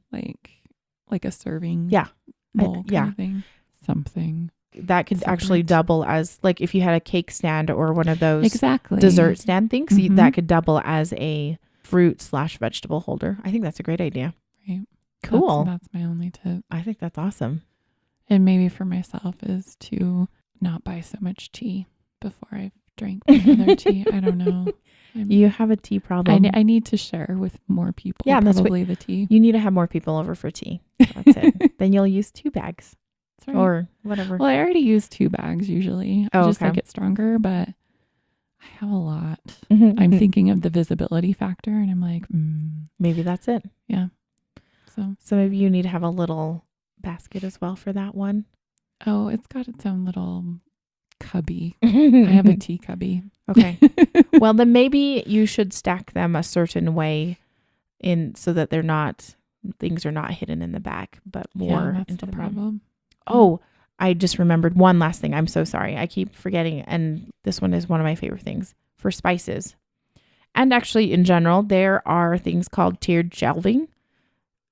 like a serving Yeah. bowl kind yeah. of thing. Something. That could actually Separate. double as like if you had a cake stand or one of those Exactly. dessert stand things, Mhm. that could double as a fruit/vegetable holder. I think that's a great idea. Right. Cool. That's my only tip. I think that's awesome. And maybe for myself is to not buy so much tea before I've drank my other tea. I don't know. You have a tea problem. I need to share with more people. Yeah, that's probably the tea. You need to have more people over for tea. That's it. Then you'll use 2 bags That's right. or whatever. Well, I already use 2 bags usually. I Oh, just okay. like it stronger, but I have a lot. Mhm. I'm thinking of the visibility factor, and I'm like, Maybe that's it. yeah. So, So maybe you need to have a little basket as well for that one. oh, it's got its own little cubby. I have a tea cubby. Okay. Well, then maybe you should stack them a certain way so that things are not hidden in the back, but more that's into the the room. problem. Oh, I just remembered one last thing. I'm so sorry. I keep forgetting. And this one is one of my favorite things for spices. And actually, in general, there are things called tiered shelving.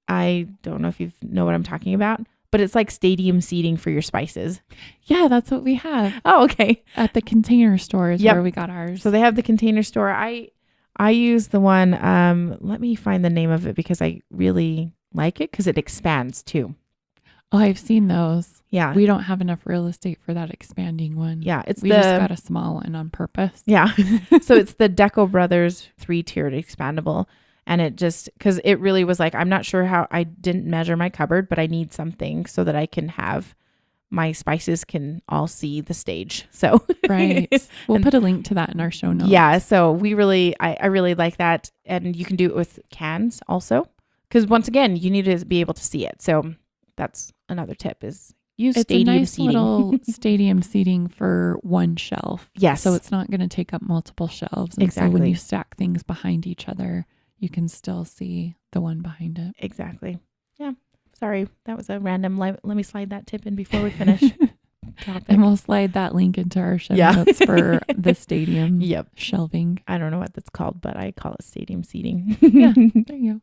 I don't know if you know what I'm talking about, but it's like stadium seating for your spices. Yeah, that's what we have Oh, okay. at the Container Store is Yep. where we got ours. So they have the Container Store. I use the one, let me find the name of it because I really like it because it expands too. Oh, I've seen those. Yeah. We don't have enough real estate for that expanding one. Yeah. We just got a small one on purpose. Yeah. So it's the Deco Brothers 3-tiered expandable. And it just, because it really was like, I'm not sure how, I didn't measure my cupboard, but I need something so that I can have my spices can all see the stage. So, Right. We'll And- put a link to that in our show notes. yeah. So I really like that. And you can do it with cans also. Because once again, you need to be able to see it. So that's another tip is use It's stadium a nice seating. little stadium seating for one shelf. Yes. So it's not going to take up multiple shelves. And so when Exactly. you stack things behind each other, you can still see the one behind it. Exactly. Yeah. Sorry. That was a random, let me slide that tip in before we finish. topic. And we'll slide that link into our show Yeah. notes for the stadium Yep. shelving. I don't know what that's called, but I call it stadium seating. Yeah. There you go.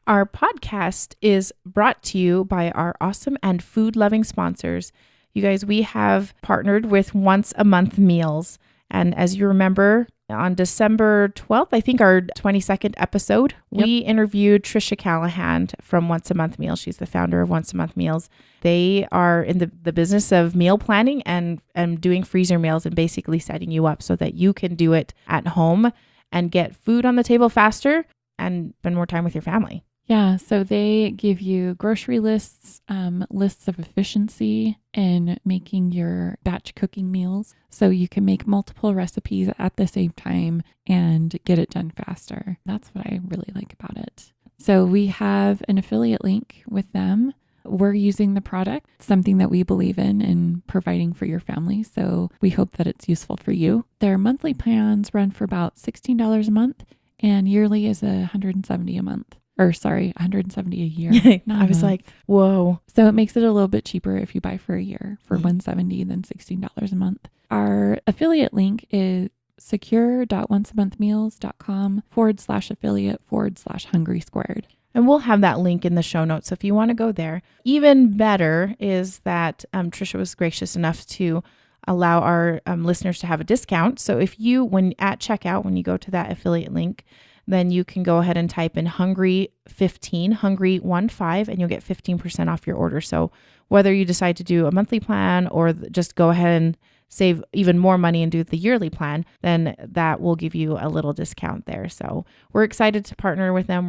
Our podcast is brought to you by our awesome and food-loving sponsors. You guys, we have partnered with Once a Month Meals. And as you remember, on December 12th, I think our 22nd episode, we interviewed Trisha Callahan from Once a Month Meals. She's the founder of Once a Month Meals. They are in the business of meal planning and doing freezer meals and basically setting you up so that you can do it at home and get food on the table faster and spend more time with your family. Yeah, so they give you grocery lists, lists of efficiency in making your batch cooking meals so you can make multiple recipes at the same time and get it done faster. That's what I really like about it. So we have an affiliate link with them. We're using the product, something that we believe in providing for your family. So we hope that it's useful for you. Their monthly plans run for about $16 a month and yearly is $170 a month. Or sorry, $170 a year. I was like, whoa. So it makes it a little bit cheaper if you buy for a year for $170 than $16 a month. Our affiliate link is secure.onceamonthmeals.com/affiliate/hungry squared. And we'll have that link in the show notes. So if you want to go there, even better is that Trisha was gracious enough to allow our listeners to have a discount. So if you, when at checkout, when you go to that affiliate link, then you can go ahead and type in hungry15, hungry15, and you'll get 15% off your order. So whether you decide to do a monthly plan or just go ahead and save even more money and do the yearly plan, then that will give you a little discount there. So we're excited to partner with them.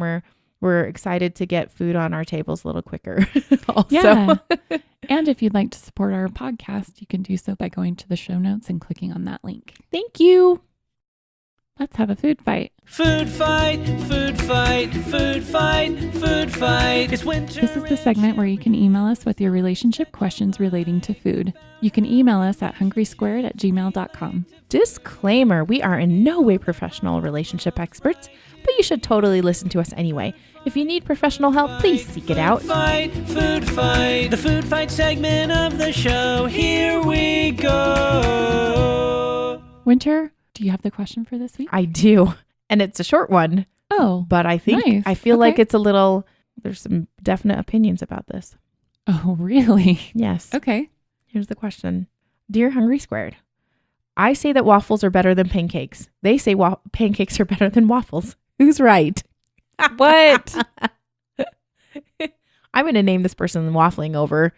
We're excited to get food on our tables a little quicker also. Yeah. And if you'd like to support our podcast, you can do so by going to the show notes and clicking on that link. Thank you. Let's have a food fight. Food fight, food fight, food fight, food fight. It's winter. This is the segment where you can email us with your relationship questions relating to food. You can email us at hungrysquared@gmail.com. Disclaimer, we are in no way professional relationship experts, but you should totally listen to us anyway. If you need professional help, please seek it out. Food fight, the food fight segment of the show. Here we go. Winter, do you have the question for this week? I do. And it's a short one, Oh, but I think nice. I feel like Okay. it's a little, there's some definite opinions about this. Oh, really? Yes. Okay. Here's the question. Dear Hungry Squared, I say that waffles are better than pancakes. They say pancakes are better than waffles. Who's right? What? I'm going to name this person waffling over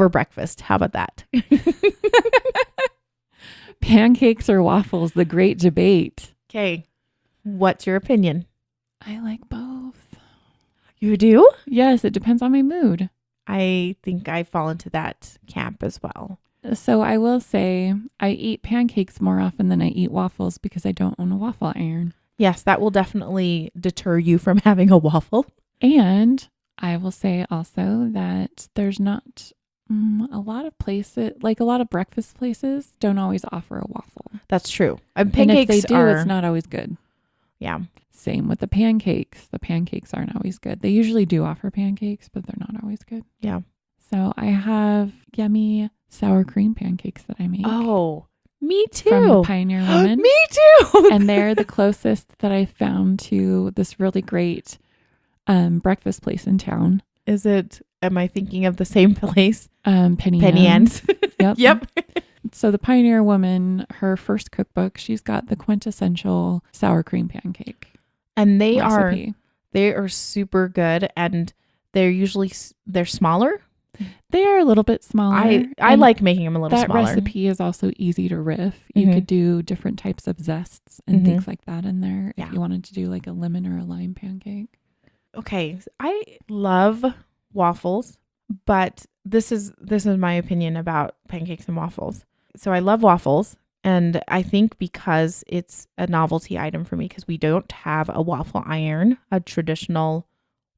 breakfast. How about that? Pancakes or waffles, the great debate. Okay. What's your opinion? I like both. You do? Yes, it depends on my mood. I think I fall into that camp as well. So I will say I eat pancakes more often than I eat waffles because I don't own a waffle iron. Yes, that will definitely deter you from having a waffle. And I will say also that there's not a lot of places, like a lot of breakfast places don't always offer a waffle. That's true. And Pancakes if they do, are, it's not always good. Yeah. Same with the pancakes. The pancakes aren't always good. They usually do offer pancakes, but they're not always good. Yeah. So I have yummy sour cream pancakes that I make. Oh, me too. From the Pioneer Woman. Me too. And they're the closest that I found to this really great breakfast place in town. Is it, am I thinking of the same place? Penny Ann's. Yep. Yep. So the Pioneer Woman, her first cookbook, she's got the quintessential sour cream pancake. And recipe. they are super good, and they're smaller. They are a little bit smaller. I and like making them a little that smaller. recipe is also easy to riff. You Mhm. could do different types of zests and Mhm. things like that in there Yeah. if you wanted to do like a lemon or a lime pancake. Okay, I love waffles, but this is my opinion about pancakes and waffles. So I love waffles, and I think because it's a novelty item for me, because we don't have a waffle iron, a traditional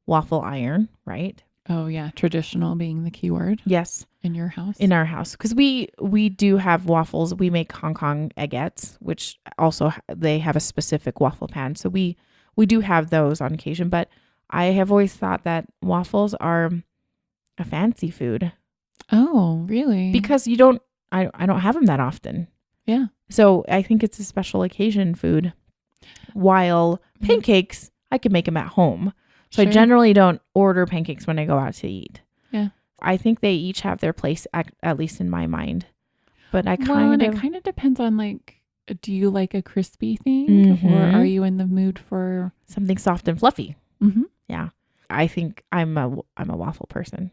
waffle iron, right? Oh yeah, traditional being the key word Yes, in your house. in our house, because we do have waffles. We make Hong Kong eggets, which also they have a specific waffle pan. So we do have those on occasion, but I have always thought that waffles are a fancy food Oh, really? because I don't have them that often. Yeah. So I think it's a special occasion food. While pancakes, I can make them at home. So I Sure. generally don't order pancakes when I go out to eat. Yeah. I think they each have their place, at least in my mind. But Well, and it kind of depends on like do you like a crispy thing, Mhm. or are you in the mood for? Something soft and fluffy. Mm-hmm. Yeah. I think I'm a waffle person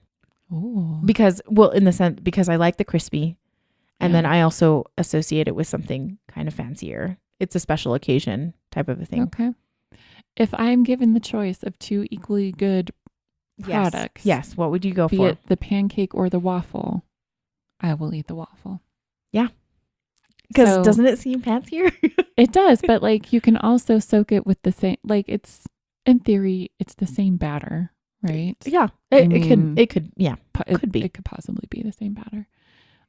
Oh, because, well, in the sense, because I like the crispy. And Yeah. then I also associate it with something kind of fancier. It's a special occasion type of a thing. okay. If I'm given the choice of two equally good products, Yes. What would you go be for? it the pancake or the waffle, I will eat the waffle. Because So- doesn't it seem fancier? It does, but like you can also soak it with the same, like it's, in theory, it's the same batter, right? Yeah. I It could, yeah. Could be. It could possibly be the same batter.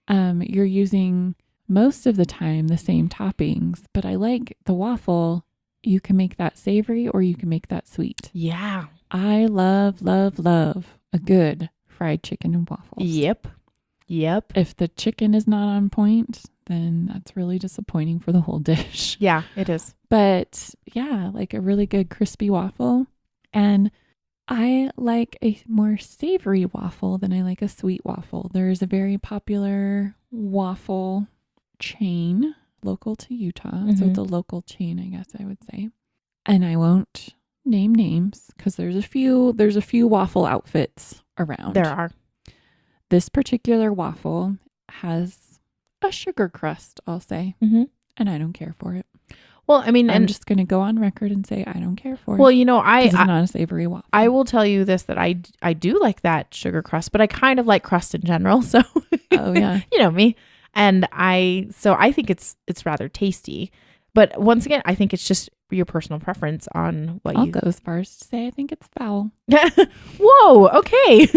You're using most of the time the same toppings, but I like the waffle. You can make that savory or you can make that sweet. Yeah. I love, love, love a good fried chicken and waffles. Yep. If the chicken is not on point, then that's really disappointing for the whole dish. Yeah, it is. But yeah, like a really good crispy waffle. And I like a more savory waffle than I like a sweet waffle. There's a very popular waffle chain local to Utah. So it's a local chain, I guess I would say. And I won't name names because there's a few waffle outfits around. There are. This particular waffle has a sugar crust, I'll say, Mm-hmm. and I don't care for it. Well, I mean, I'm and just going to go on record and say I don't care for well, it. you know, 'Cause it's not a savory waffle. I will tell you this, that I do like that sugar crust, but I kind of like crust in general. So, Oh, yeah. you know me. And I think it's rather tasty. But once again, I think it's just your personal preference on what I'll you. go as far as to say I think it's foul. Whoa. Okay.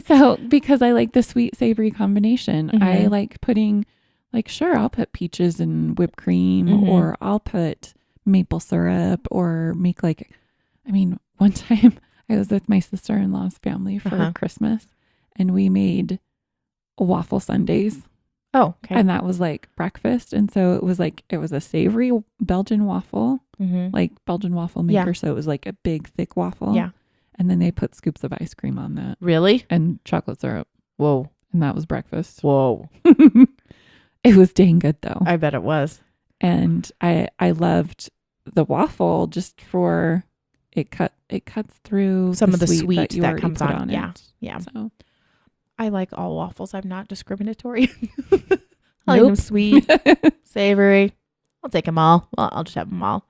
So because I like the sweet savory combination, I Mhm. like putting, like, sure, I'll put peaches and whipped cream, Mhm. or I'll put maple syrup, or make one time I was with my sister-in-law's family for Uh-huh. Christmas, and we made waffle sundaes. Oh, okay. And that was like breakfast. And so it was a savory Belgian waffle, Mm-hmm. like Belgian waffle Yeah. maker. So it was like a big, thick waffle. Yeah. And then they put scoops of ice cream on that Really? and chocolate syrup. Whoa. And that was breakfast. Whoa. It was dang good though. I bet it was. And I loved the waffle just for it cuts through Some of the sweet sweet you that already comes put on. Yeah. it. Yeah. So I like all waffles. I'm not discriminatory. I like them Nope. sweet, savory. I'll take them all. Well, I'll just have them all.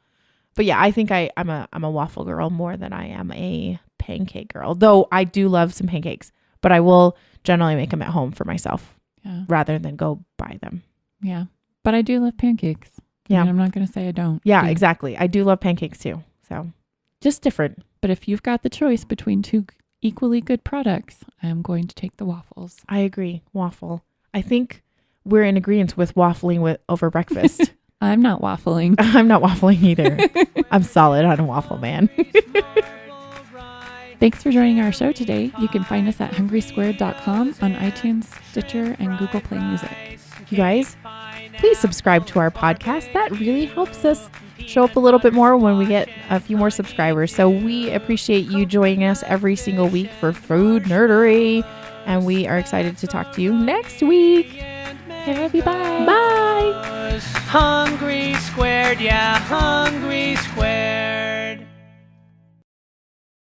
But yeah, I think I'm a waffle girl more than I am a pancake girl. Though I do love some pancakes, but I will generally make them at home for myself yeah. rather than go buy them. Yeah. But I do love pancakes. Yeah. And I'm not going to say I don't. Yeah, do. exactly. I do love pancakes too. So just different. But if you've got the choice between two equally good products, I'm going to take the waffles. I agree. Waffle. I think we're in agreement with waffling over breakfast. I'm not waffling. I'm not waffling either. I'm solid on a waffle, man. Thanks for joining our show today. You can find us at hungrysquared.com, on iTunes, Stitcher, and Google Play Music. You guys, please subscribe to our podcast. That really helps us show up a little bit more when we get a few more subscribers. So we appreciate you joining us every single week for Food Nerdery. And we are excited to talk to you next week. Okay, love you. Bye. Bye. Hungry squared, yeah, hungry squared.